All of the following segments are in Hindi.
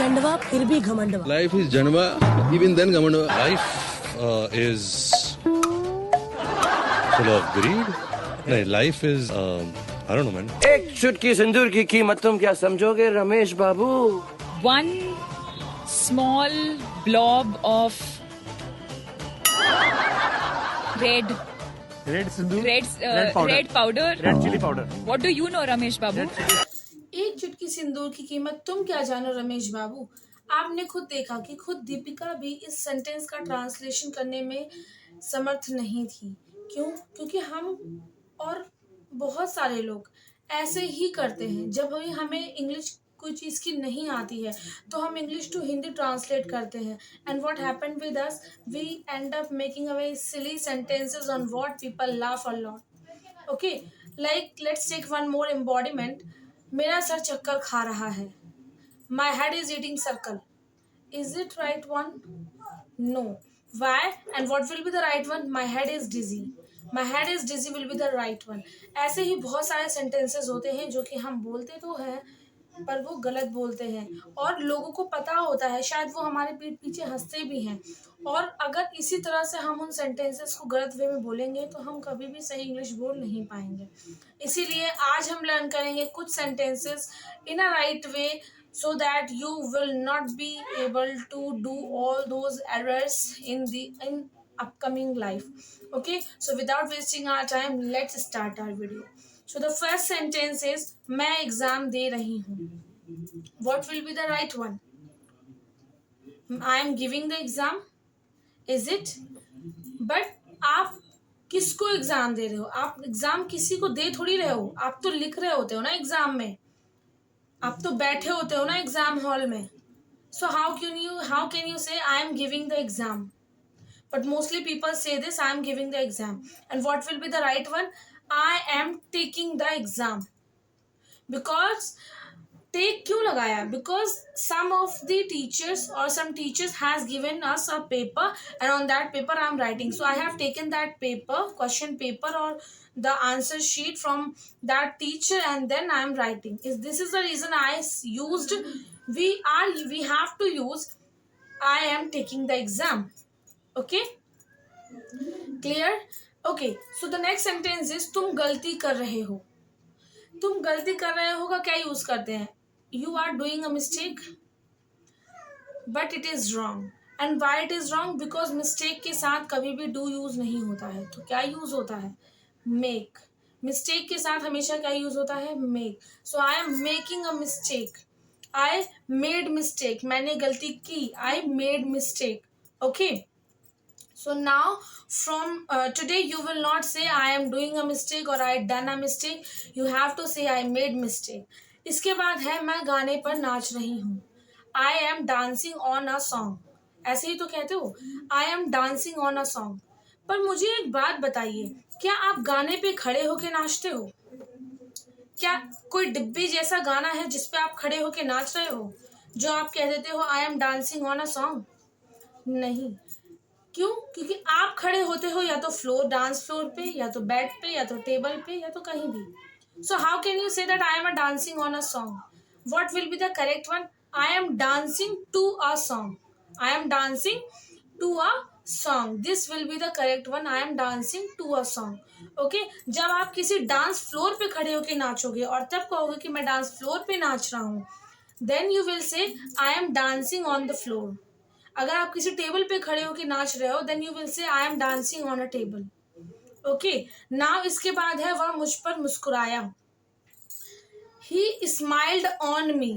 लंडवा फिर भी घमंडवा. Life is Janwa, even then Gamandwa. Life is full of greed. No, life is, I don't know, man. एक चुटकी सिंदूर की कीमत तुम क्या समझोगे रमेश बाबू? One small blob of red powder. Red chili powder. What do you know, Ramesh Babu? एक चुटकी सिंदूर की कीमत तुम क्या जानो रमेश बाबू. आपने खुद देखा कि खुद दीपिका भी इस सेंटेंस का ट्रांसलेशन करने में समर्थ नहीं थी. क्यों? क्योंकि हम और बहुत सारे लोग ऐसे ही करते हैं. जब हमें इंग्लिश कोई चीज़ की नहीं आती है तो हम इंग्लिश टू हिंदी ट्रांसलेट करते हैं. And what happened with us, we end up making a very silly sentences on what people laugh a lot. Okay, like let's take one more embodiment. मेरा सर चक्कर खा रहा है. My head is eating circle. Is it right one? No. Why? And what will be the right one? My head is dizzy. My head is dizzy will be the right one. ऐसे ही बहुत सारे सेंटेंसेस होते हैं जो कि हम बोलते तो हैं पर वो गलत बोलते हैं और लोगों को पता होता है. शायद वो हमारे पीठ पीछे हंसते भी हैं. और अगर इसी तरह से हम उन सेंटेंसेस को गलत वे में बोलेंगे तो हम कभी भी सही इंग्लिश बोल नहीं पाएंगे. इसीलिए आज हम लर्न करेंगे कुछ sentences in a right way so that you will not be able to do all those errors in upcoming life. Okay, so without wasting our time, let's start our video. So the first sentence is मैं एग्जाम दे रही हूँ. What will be the right one? I am giving the exam. Is it? But आप किसको एग्जाम दे रहे हो? आप एग्जाम किसी को दे थोड़ी रहे हो. आप तो लिख रहे होते हो ना एग्जाम में. आप तो बैठे होते हो ना एग्जाम हॉल में. So how can you say I am giving the exam? But mostly people say this, I am giving the exam. And what will be the right one? I am taking the exam. Because take क्यों लगाया? Because some of the teachers or some teachers has given us a paper and on that paper I am writing. So I have taken that paper, question paper or the answer sheet from that teacher and then I am writing. This is the reason I used, we have to use I am taking the exam. Okay? Clear? Okay. So the next sentence is तुम गलती कर रहे हो. तुम गलती कर रहे हो का क्या यूज करते हैं? You are doing a mistake, but it is wrong. And why it is wrong? Because mistake के साथ कभी भी do यूज नहीं होता है. तो क्या यूज होता है? Make. Mistake के साथ हमेशा क्या यूज होता है? Make. So I am making a mistake. I made mistake. मैंने गलती की. I made mistake. Okay. So now from today you will not say I am doing a mistake or I done a mistake. You have to say I made mistake. इसके बाद है मैं गाने पर नाच रही हूँ. I am dancing on a song. ऐसे ही तो कहते हो. I am dancing on a song. पर मुझे एक बात बताइए, क्या आप गाने पे खड़े होके नाचते हो? क्या कोई डिब्बी जैसा गाना है जिसपे आप खड़े होके नाच रहे हो जो आप कह देते हो I am dancing on a song? नहीं. क्यों? क्योंकि आप खड़े होते हो या तो डांस फ्लोर पे या तो बेड पे या तो टेबल पे या तो कहीं भी. So how can you say that I am dancing on a song? What will be the correct one? I am dancing to a song. I am dancing to a song. This will be the correct one. I am dancing to a song. Okay? जब आप किसी डांस फ्लोर पे खड़े होके नाचोगे और तब कहोगे कि मैं डांस फ्लोर पे नाच रहा हूँ, then you will say I am dancing on the floor. अगर आप किसी टेबल पे खड़े होके नाच रहे हो then you will say I am dancing on a table. Okay. Now इसके बाद है वह मुझ पर मुस्कुराया. He smiled on me.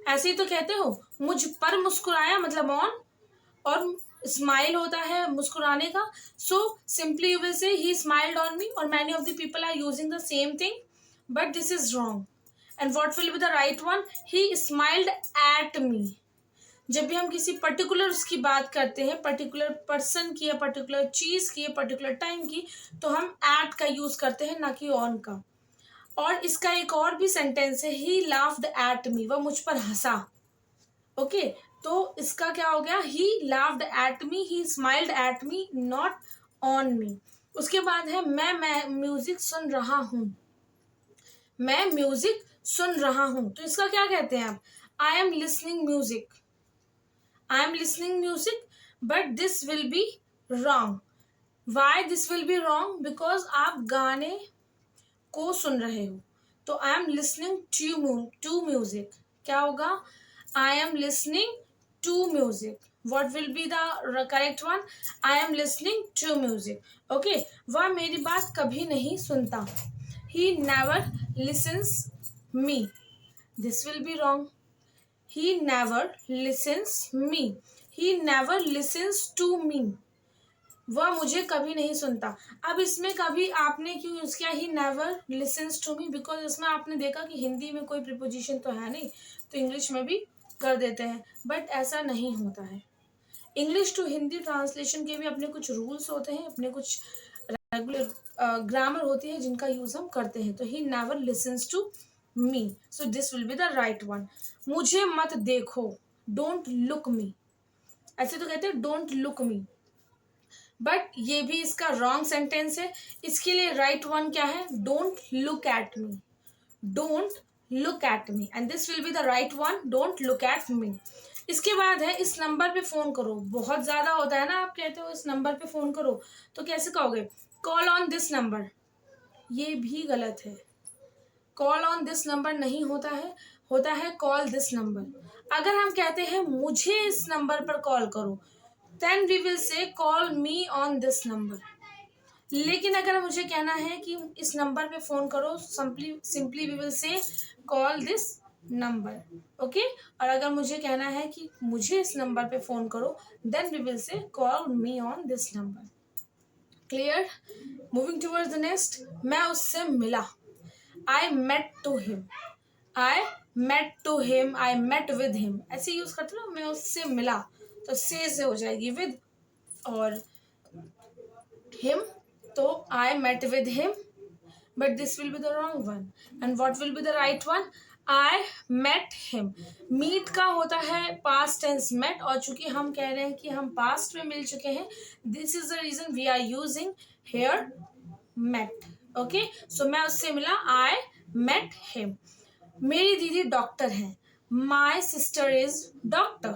ऐसे ही तो कहते हो. मुझ पर मुस्कुराया मतलब ऑन और स्माइल होता है मुस्कुराने का. सो सिंपली यू विल से he smiled on me और many of the people are using the same thing but this is wrong. And what will be the right one? He smiled at me. जब भी हम किसी पर्टिकुलर उसकी बात करते हैं, पर्टिकुलर पर्सन की या पर्टिकुलर चीज़ की या पर्टिकुलर टाइम की, तो हम एट का यूज़ करते हैं ना कि ऑन का. और इसका एक और भी सेंटेंस है ही लाफ्ड एट मी. वह मुझ पर हंसा. ओके. तो इसका क्या हो गया? ही laughed at me, he smiled at me, not on me. उसके बाद है मैं म्यूजिक सुन रहा हूँ. मैं म्यूजिक सुन रहा हूँ. तो इसका क्या कहते हैं आप? I am listening music. I am listening music, but this will be wrong. Why this will be wrong? Because आप गाने को सुन रहे हो. तो I am listening to music. क्या होगा? I am listening to music. What will be the correct one? I am listening to music. Okay. वह मेरी बात कभी नहीं सुनता. He never listens me. This will be wrong. He never listens me. He never listens to me. वह मुझे कभी नहीं सुनता. अब इसमें कभी आपने क्यों यूज़ किया he never listens to me? Because इसमें आपने देखा कि हिंदी में कोई प्रीपोजिशन तो है नहीं, तो इंग्लिश में भी कर देते हैं, बट ऐसा नहीं होता है. इंग्लिश टू हिंदी ट्रांसलेशन के भी अपने कुछ रूल्स होते हैं, अपने कुछ रेगुलर ग्रामर होती है जिनका यूज़ हम करते हैं. तो he never listens to me. So this will be the right one. मुझे मत देखो. Don't look me. ऐसे तो कहते हैं डोंट लुक मी, बट ये भी इसका रॉन्ग सेंटेंस है. इसके लिए राइट वन क्या है? Don't look at me. Don't look at me, and this will be the right one. Don't look at me. इसके बाद है इस नंबर पे फ़ोन करो. बहुत ज़्यादा होता है ना, आप कहते हो इस नंबर पे फ़ोन करो, तो कैसे कहोगे? Call on this number. ये भी गलत है. कॉल ऑन दिस नंबर नहीं होता है, होता है कॉल दिस नंबर. अगर हम कहते हैं मुझे इस नंबर पर कॉल करो, then we will say call me on this number. लेकिन अगर मुझे कहना है कि इस नंबर पे फ़ोन करो, simply we will say call this number. Okay. और अगर मुझे कहना है कि मुझे इस नंबर पे फ़ोन करो, then we will say call me on this number. Clear? Moving towards the next. मैं उससे मिला. I met to him. I met to him. I met with him. ऐसे यूज़ करते हो ना, मैं उससे मिला, तो से हो जाएगी विद, और हिम तो I met with him, but this will be the wrong one. And what will be the right one? I met him. Meet का होता है पास्ट टेंस मेट, और चूंकि हम कह रहे हैं कि हम पास्ट में मिल चुके हैं, this is the reason we are using here met. Okay. So मैं उससे मिला. I met him. मेरी दीदी डॉक्टर है. My sister is doctor.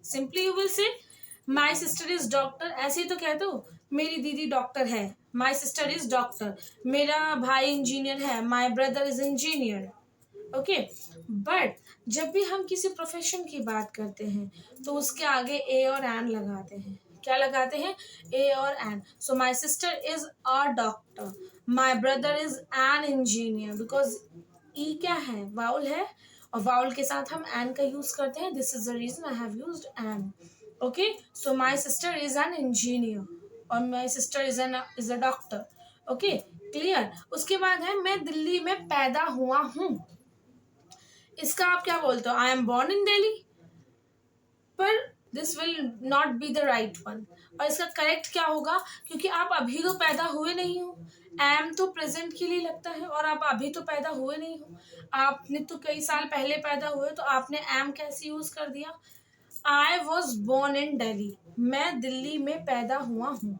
Simply you will say my sister is doctor. ऐसे ही तो कहते हो मेरी दीदी डॉक्टर है. My sister is doctor. मेरा भाई इंजीनियर है. माई brother is engineer. Okay. But जब भी हम किसी प्रोफेशन की बात करते हैं तो उसके आगे ए और एन लगाते हैं. क्या लगाते हैं? ए और an. So my sister is a doctor. My brother is an engineer. Because E क्या है? वाउल है, और वाउल के साथ हम एन का यूज करते हैं. This is the reason I have used an. Okay. So my sister is an engineer, और my sister is a doctor. Okay. Clear? उसके बाद है मैं दिल्ली में पैदा हुआ हूँ. इसका आप क्या बोलते हो? I am born in Delhi. पर this will not be the right one. और इसका करेक्ट क्या होगा? क्योंकि आप अभी तो पैदा हुए नहीं हो. एम तो प्रेजेंट के लिए लगता है, और आप अभी तो पैदा हुए नहीं हो. आपने तो कई साल पहले पैदा हुए, तो आपने एम कैसे यूज कर दिया? I was born in Delhi. मैं दिल्ली में पैदा हुआ हूँ.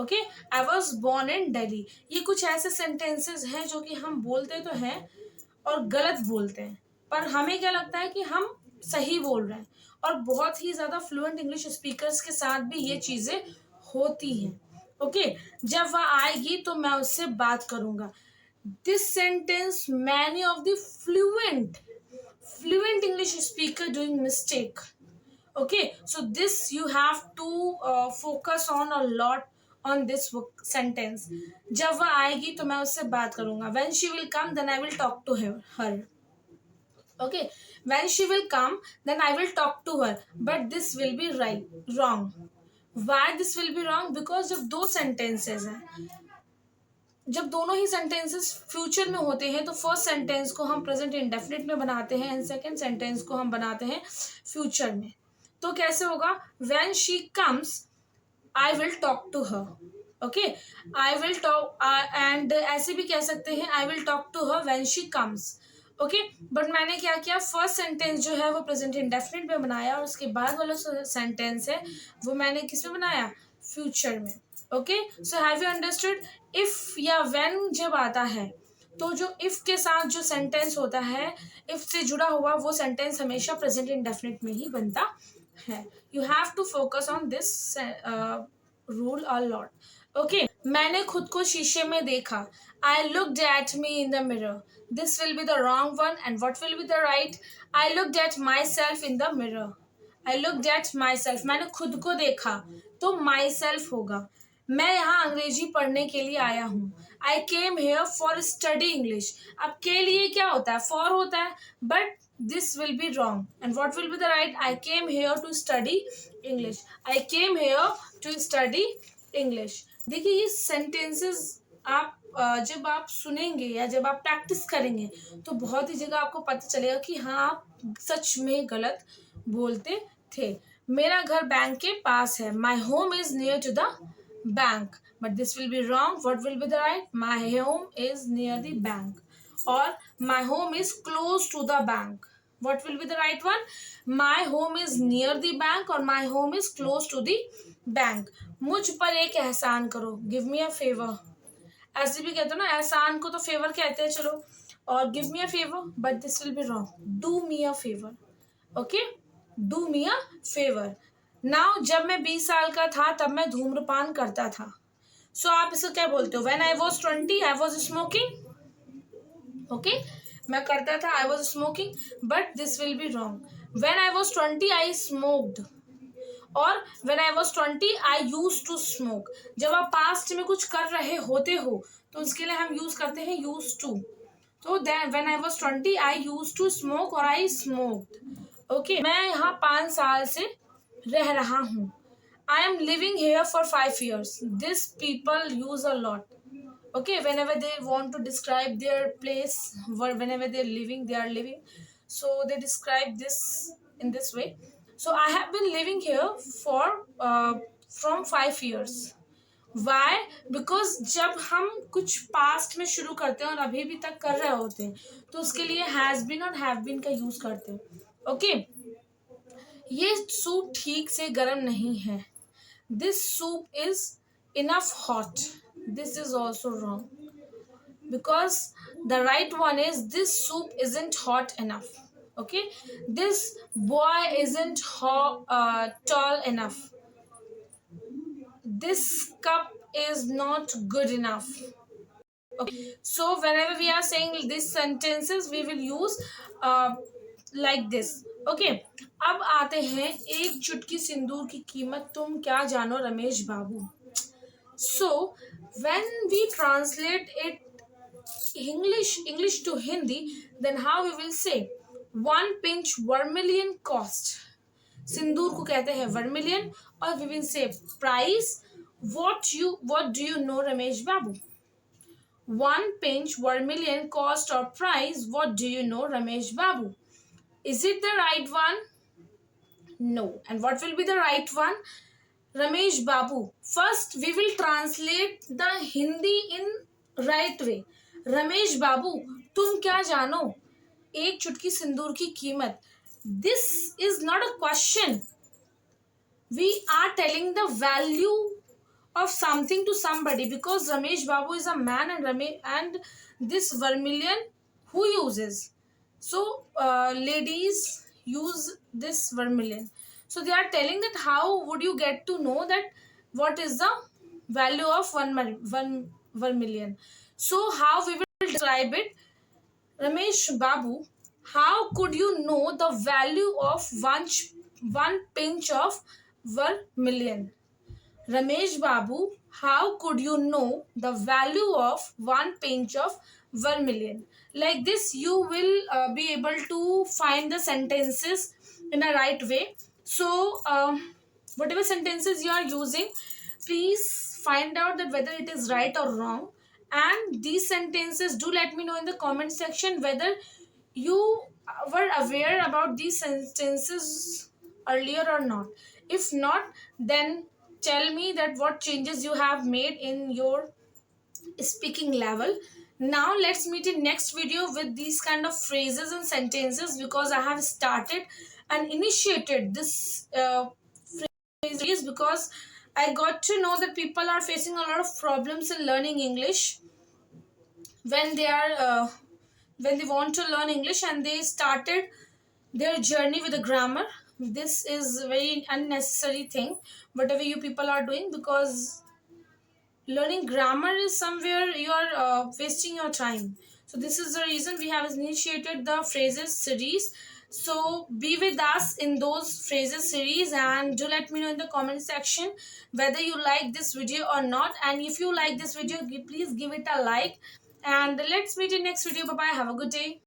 Okay. I was born in Delhi. ये कुछ ऐसे सेंटेंसेस हैं जो कि हम बोलते तो हैं और गलत बोलते हैं, पर हमें क्या लगता है कि हम सही बोल रहे हैं. और बहुत ही ज़्यादा फ्लुएंट इंग्लिश स्पीकर्स के साथ भी ये चीज़ें होती हैं. ओके. जब वह आएगी तो मैं उससे बात करूँगा. This sentence many of the fluent English speaker doing mistake. Okay. So this you have to focus on a lot on this sentence. जब वह आएगी तो मैं उससे बात करूँगा. When she will come, then I will talk to her. Okay. When she will come, then I will talk to her. But this will be wrong. Why this will be wrong? Because जब दो sentences हैं, जब दोनों ही sentences फ्यूचर में होते हैं, तो फर्स्ट सेंटेंस को हम प्रेजेंट इंडेफिनिट में बनाते हैं, एंड सेकेंड सेंटेंस को हम बनाते हैं फ्यूचर में. तो कैसे होगा? When she comes, I will talk to her. Okay. I will talk and ऐसे भी कह सकते हैं I will talk to her when she comes. Okay. But मैंने क्या किया? फर्स्ट सेंटेंस जो है वो प्रेजेंट इंडेफिनिट में बनाया, और उसके बाद वाला सेंटेंस है वो मैंने किस में बनाया? फ्यूचर में. Okay. So have you understood? If या व्हेन जब आता है तो जो इफ के साथ जो सेंटेंस होता है, इफ से जुड़ा हुआ वो सेंटेंस हमेशा प्रेजेंट इंडेफिनिट में ही बनता है. You have to focus on this rule a lot. Okay, मैंने खुद को शीशे में देखा. I looked at me in the mirror. This will be the wrong one and what will be the right? I looked at myself in the mirror. I looked at myself, मैंने खुद को देखा, तो माई सेल्फ होगा. मैं यहाँ अंग्रेजी पढ़ने के लिए आया हूँ. I came here for study English. अब के लिए क्या होता है? फॉर होता है, but this will be wrong and what will be the right? I came here to study English. I came here to study English. देखिए, ये सेंटेंसेस आप जब आप सुनेंगे या जब आप प्रैक्टिस करेंगे तो बहुत ही जगह आपको पता चलेगा कि हाँ, आप सच में गलत बोलते थे. मेरा घर बैंक के पास है. My home is near to the bank, but this will be wrong. What will be the right? My home is near the bank, or my home is close to the bank. What will be the right one? My home is near the bank, or my home is close to the bank. मुझ पर एक एहसान करो. Give me a favor. ऐसे भी कहते हो ना, एहसान को तो फेवर कहते हैं, चलो. और give me a favour, but this will be wrong. Do me a favour. Okay, do me a favour. Now, जब मैं 20 साल का था तब मैं धूम्रपान करता था. सो आप इसको क्या बोलते हो? When I was 20 I was smoking. Okay, मैं करता था, I was smoking, but this will be wrong. When I was 20 I smoked, और when I was 20 I use to smoke. जब आप पास्ट में कुछ कर रहे होते हो तो उसके लिए हम यूज करते हैं यूज टू. तो then when I was 20 I use to smoke और आई स्मोक्ड. ओके, मैं यहाँ 5 साल से रह रहा हूँ. I am living here for 5 years. This people use a lot. Okay, whenever they want to describe their place, whenever they're living, they are living, so they describe this in this way. So I have been living here for from 5 years. Why? Because जब हम कुछ पास्ट में शुरू करते हैं और अभी भी तक कर रहे होते हैं तो उसके लिए हैज बीन और हैव बीन का यूज करते हैं. ओके, ये सूप ठीक से गर्म नहीं है. This soup is enough hot. This is also wrong, because the right one is this soup isn't hot enough. Okay, this boy isn't tall enough. This cup is not good enough. Okay, so whenever we are saying these sentences we will use like this. Okay, अब आते हैं एक चुटकी सिंदूर की कीमत तुम क्या जानो रमेश बाबू. So when we translate it English to Hindi, then how we will say? 1 pinch vermilion cost. सिंदूर को कहते हैं vermilion, और we will say price. What do you know Ramesh Babu? 1 pinch vermilion cost or price. What do you know Ramesh Babu? Is it the right one? No. And what will be the right one? Ramesh Babu. First, we will translate the Hindi in right way. Ramesh Babu, तुम क्या जानो एक चुटकी सिंदूर की कीमत. This is not a question. We are telling the value of something to somebody, because Ramesh Babu is a man, and this vermilion who uses. So ladies use this vermilion. So they are telling that how would you get to know that what is the value of one vermilion. So how we will describe it? Ramesh Babu, how could you know the value of one pinch of vermilion? Ramesh Babu, how could you know the value of 1 pinch of vermilion? Like this you will be able to find the sentences in a right way. So whatever sentences you are using, please find out that whether it is right or wrong, and these sentences, do let me know in the comment section whether you were aware about these sentences earlier or not. If not, then tell me that what changes you have made in your speaking level. Now let's meet in next video with these kind of phrases and sentences, because I have started and initiated this phrase because I got to know that people are facing a lot of problems in learning English. when they are when they want to learn English and they started their journey with the grammar. This is a very unnecessary thing, whatever you people are doing, because learning grammar is somewhere you are wasting your time. So this is the reason we have initiated the phrases series. So be with us in those phrases series, and do let me know in the comment section whether you like this video or not. And if you like this video, please give it a like, and let's meet in next video. Bye bye, have a good day.